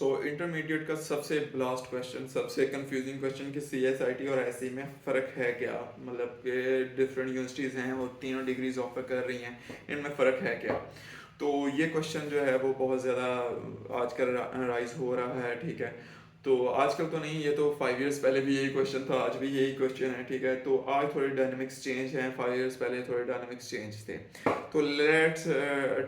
Intermediate का सबसे last question, सबसे कंफ्यूजिंग क्वेश्चन कि CSIT और SE में फ़र्क है क्या? मतलब कि डिफरेंट यूनिवर्सिटीज़ हैं, वो तीनों डिग्रीज ऑफर कर रही हैं, इनमें फ़र्क है क्या? तो ये क्वेश्चन जो है वो बहुत ज़्यादा आजकल राइज हो रहा है, ठीक है। तो आजकल तो नहीं, ये तो 5 इयर्स पहले भी यही क्वेश्चन था, आज भी यही क्वेश्चन है, ठीक है। तो आज थोड़े डायनेमिक्स चेंज हैं, 5 इयर्स पहले थोड़े डायनेमिक्स चेंज थे। तो let's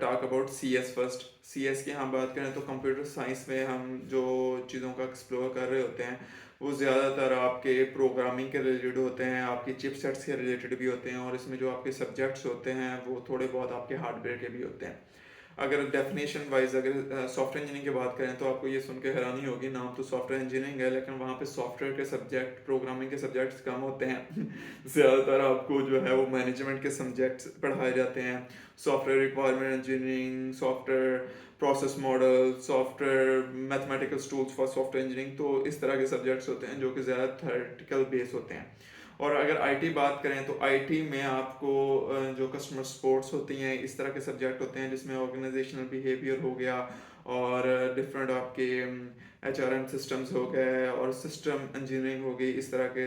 talk about CS first. CS की हम बात करें तो कंप्यूटर साइंस में हम जो चीज़ों का एक्सप्लोर कर रहे होते हैं वो ज़्यादातर आपके प्रोग्रामिंग के रिलेटेड होते हैं, आपकी चिपसेट्स के रिलेटेड भी होते हैं, और इसमें जो आपके सब्जेक्ट्स होते हैं वो थोड़े बहुत आपके हार्डवेयर के भी होते हैं। अगर डेफिनेशन वाइज अगर सॉफ्टवेयर इंजीनियरिंग की बात करें तो आपको ये सुन के हैरानी होगी, नाम तो सॉफ्टवेयर इंजीनियरिंग है लेकिन वहाँ पे सॉफ्टवेयर के सब्जेक्ट, प्रोग्रामिंग के सब्जेक्ट्स कम होते हैं। ज़्यादातर आपको जो है वो मैनेजमेंट के सब्जेक्ट्स पढ़ाए जाते हैं। Software requirement engineering, software process model, software mathematical tools for software engineering, तो इस तरह के सब्जेक्ट्स होते हैं जो कि ज़्यादा थ्योरेटिकल बेस होते हैं। और अगर आईटी बात करें तो आईटी में आपको जो कस्टमर सपोर्ट्स होती हैं, इस तरह के सब्जेक्ट होते हैं जिसमें ऑर्गेनाइजेशनल बिहेवियर हो गया, और डिफरेंट आपके HRM सिस्टम्स हो गए, और सिस्टम इंजीनियरिंग हो गई, इस तरह के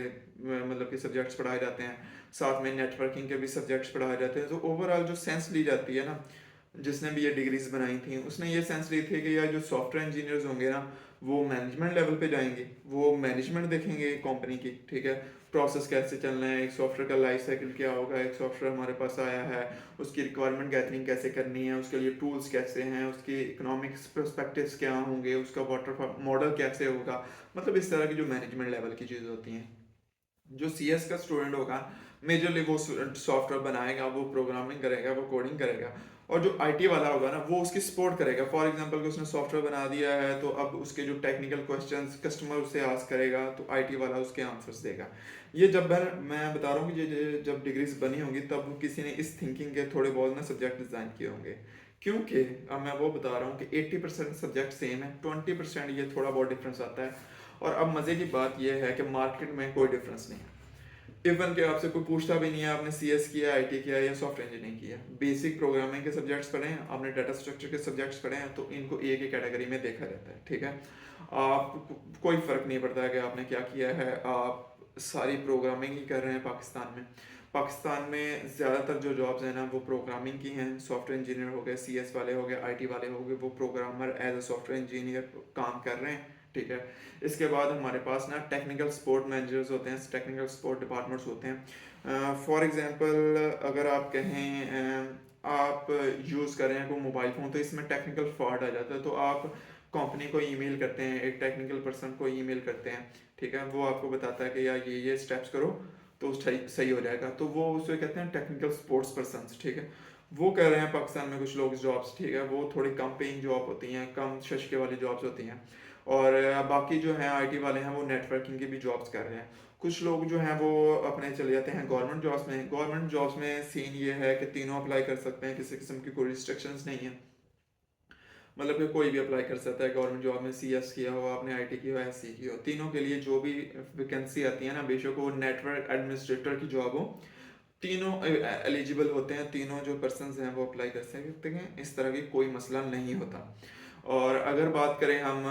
मतलब के सब्जेक्ट्स पढ़ाए जाते हैं। साथ में नेटवर्किंग के भी सब्जेक्ट्स पढ़ाए जाते हैं। तो ओवरऑल जो सेंस ली जाती है ना, जिसने भी ये डिग्रीज बनाई थी उसने ये सेंस ली थी कि यार जो सॉफ्टवेयर इंजीनियर्स होंगे ना, वो मैनेजमेंट लेवल पे जाएंगे, वो मैनेजमेंट देखेंगे कंपनी की, ठीक है। प्रोसेस कैसे चलना है, एक सॉफ्टवेयर का लाइफ साइकिल क्या होगा, एक सॉफ्टवेयर हमारे पास आया है, उसकी रिक्वायरमेंट गैदरिंग कैसे करनी है, उसके लिए टूल्स कैसे हैं, उसके इकोनॉमिक्स पर्सपेक्टिव्स क्या होंगे, उसका वाटर मॉडल कैसे होगा। मतलब इस तरह की जो मैनेजमेंट लेवल की चीज़ें होती हैं। जो CS का स्टूडेंट होगा, मेजरली वो सॉफ्टवेयर बनाएगा, वो प्रोग्रामिंग करेगा, वो कोडिंग करेगा। और जो IT वाला होगा ना, वो उसकी सपोर्ट करेगा। फॉर एग्जांपल कि उसने सॉफ्टवेयर बना दिया है तो अब उसके जो टेक्निकल क्वेश्चंस कस्टमर उससे आस्क करेगा तो IT वाला उसके आंसर्स देगा। ये जब मैं बता रहा हूँ कि ये जब डिग्रीज बनी होंगी तब किसी ने इस थिंकिंग के थोड़े बहुत ना सब्जेक्ट डिज़ाइन किए होंगे। क्योंकि अब मैं वो बता रहा हूँ कि 80% सब्जेक्ट सेम है, 20% ये थोड़ा बहुत डिफरेंस आता है। और अब मज़े की बात यह है कि मार्केट में कोई डिफरेंस नहीं है। इवन के आपसे कोई पूछता भी नहीं है आपने CS किया, IT किया या सॉफ्टवेयर इंजीनियरिंग किया, बेसिक प्रोग्रामिंग के सब्जेक्ट्स पढ़े हैं आपने, डाटा स्ट्रक्चर के सब्जेक्ट्स पढ़े हैं, तो इनको एक ही कैटेगरी में देखा जाता है, ठीक है। आप कोई फ़र्क नहीं पड़ता है कि आपने क्या किया है, आप सारी प्रोग्रामिंग ही कर रहे हैं। पाकिस्तान में ज़्यादातर जो जॉब्स हैं ना वो प्रोग्रामिंग की हैं। सॉफ्टवेयर इंजीनियर हो गए, CS वाले हो गए, IT वाले हो गए, वो programmer as a software engineer काम कर रहे हैं, ठीक है। इसके बाद हमारे पास ना टेक्निकल सपोर्ट मैनेजर्स होते हैं, टेक्निकल सपोर्ट डिपार्टमेंट्स होते हैं। फॉर एग्जांपल अगर आप कहें आप यूज़ कर रहे हैं कोई मोबाइल फ़ोन, तो इसमें टेक्निकल फॉल्ट आ जाता है, तो आप कंपनी को ईमेल करते हैं, एक टेक्निकल पर्सन को ईमेल करते हैं, ठीक है। वो आपको बताता है कि यार ये स्टेप्स करो तो सही सही हो जाएगा, तो वो उसे कहते हैं टेक्निकल सपोर्ट्स पर्सन, ठीक है। वो कह रहे हैं पाकिस्तान में कुछ लोग जॉब्स, ठीक है, वो थोड़ी कम पेइंग जॉब होती हैं, कम शशके वाली जॉब्स होती हैं। और बाकी जो हैं IT वाले हैं वो नेटवर्किंग की भी जॉब्स कर रहे हैं। कुछ लोग जो हैं वो अपने चले जाते हैं गवर्नमेंट जॉब्स में। गवर्नमेंट जॉब्स में सीन ये है कि तीनों अप्लाई कर सकते हैं, किसी किस्म की कोई रिस्ट्रिक्शंस नहीं है। मतलब कि कोई भी अप्लाई कर सकता है गवर्नमेंट जॉब में, CS किया हो आपने, IT की हो, SC की हो, तीनों के लिए जो भी वैकेंसी आती है ना, बेशक वो नेटवर्क एडमिनिस्ट्रेटर की जॉब हो, तीनों एलिजिबल होते हैं। तीनों जो पर्सन हैं वो अप्लाई कर सकते हैं, इस तरह की कोई मसला नहीं होता। और अगर बात करें हम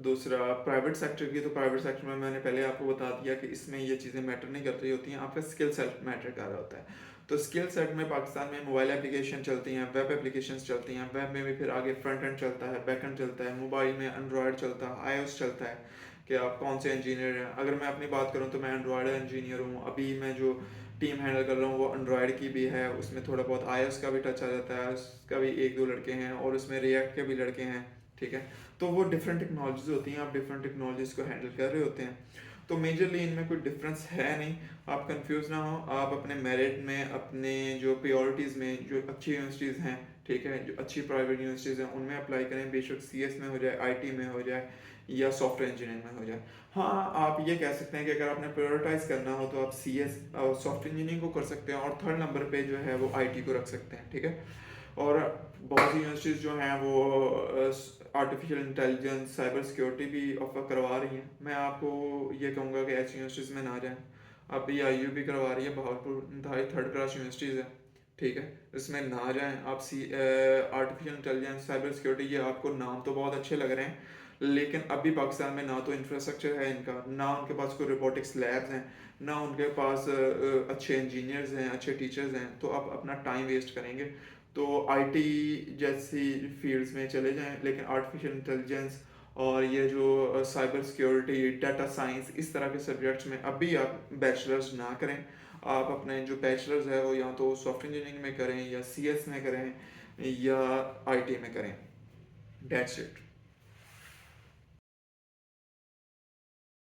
दूसरा प्राइवेट सेक्टर की, तो प्राइवेट सेक्टर में मैंने पहले आपको बता दिया कि इसमें ये चीज़ें मैटर नहीं कर रही होती हैं, आपका स्किल सेट मैटर कर रहा होता है। तो स्किल सेट में पाकिस्तान में मोबाइल एप्लीकेशन चलती हैं, वेब एप्लीकेशन चलती हैं, वेब में भी फिर आगे फ्रंट एंड चलता है, बैक एंड चलता है, मोबाइल में एंड्रॉयड चलता है, iOS चलता है, कि आप कौन से इंजीनियर हैं। अगर मैं अपनी बात करूं तो मैं एंड्रॉयड इंजीनियर हूं। अभी मैं जो टीम हैंडल कर रहा हूँ वो एंड्रॉयड की भी है, उसमें थोड़ा बहुत iOS का भी टच आ जाता है, उसका भी एक दो लड़के हैं, और उसमें रिएक्ट के भी लड़के हैं, ठीक है। तो वो डिफरेंट टेक्नोलॉजीज होती हैं, आप डिफरेंट टेक्नोलॉजीज को हैंडल कर रहे होते हैं। तो मेजरली इनमें कोई डिफरेंस है नहीं, आप कंफ्यूज ना हो। आप अपने मेरिट में, अपने जो प्रायोरिटीज़ में जो अच्छी यूनिवर्सिटीज़ हैं, ठीक है, जो अच्छी प्राइवेट यूनिवर्सिटीज़ हैं उनमें अप्लाई करें, बेशक CS में हो जाए, IT में हो जाए या सॉफ्टवेयर इंजीनियरिंग में हो जाए। हाँ, आप ये कह सकते हैं कि अगर आपने प्रायोरिटाइज करना हो तो आप CS और सॉफ्टवेयर इंजीनियरिंग को कर सकते हैं, और थर्ड नंबर पे जो है वो IT को रख सकते हैं, ठीक है। और बहुत सी यूनिवर्सिटीज़ जो हैं वो आर्टिफिशियल इंटेलिजेंस, साइबर सिक्योरिटी भी ऑफर करवा रही हैं। मैं आपको ये कहूँगा कि ऐसी यूनिवर्सिटीज़ में ना जाएं। अभी IU भी करवा रही है, बहावलपुर इंतहाई थर्ड क्लास यूनिवर्सिटीज़ है, ठीक है? इसमें ना जाएँ आप आर्टिफ़िशियल इंटेलिजेंस, साइबर सिक्योरिटी ये आपको नाम तो बहुत अच्छे लग रहे हैं, लेकिन अभी पाकिस्तान में ना तो इंफ्रास्ट्रक्चर है इनका, ना उनके पास कोई रोबोटिक्स लैब्स हैं, ना उनके पास अच्छे इंजीनियर्स हैं, अच्छे टीचर्स हैं, तो आप अपना टाइम वेस्ट करेंगे। तो आईटी जैसी फ़ील्ड्स में चले जाएँ, लेकिन आर्टिफ़िशियल इंटेलिजेंस और ये जो साइबर सिक्योरिटी, डाटा साइंस इस तरह के सब्जेक्ट्स में अभी आप बैचलर्स ना करें। आप अपने जो बैचलर्स है वो या तो सॉफ्टवेयर इंजीनियरिंग में करें या सीएस में करें या आईटी में करें। That's it.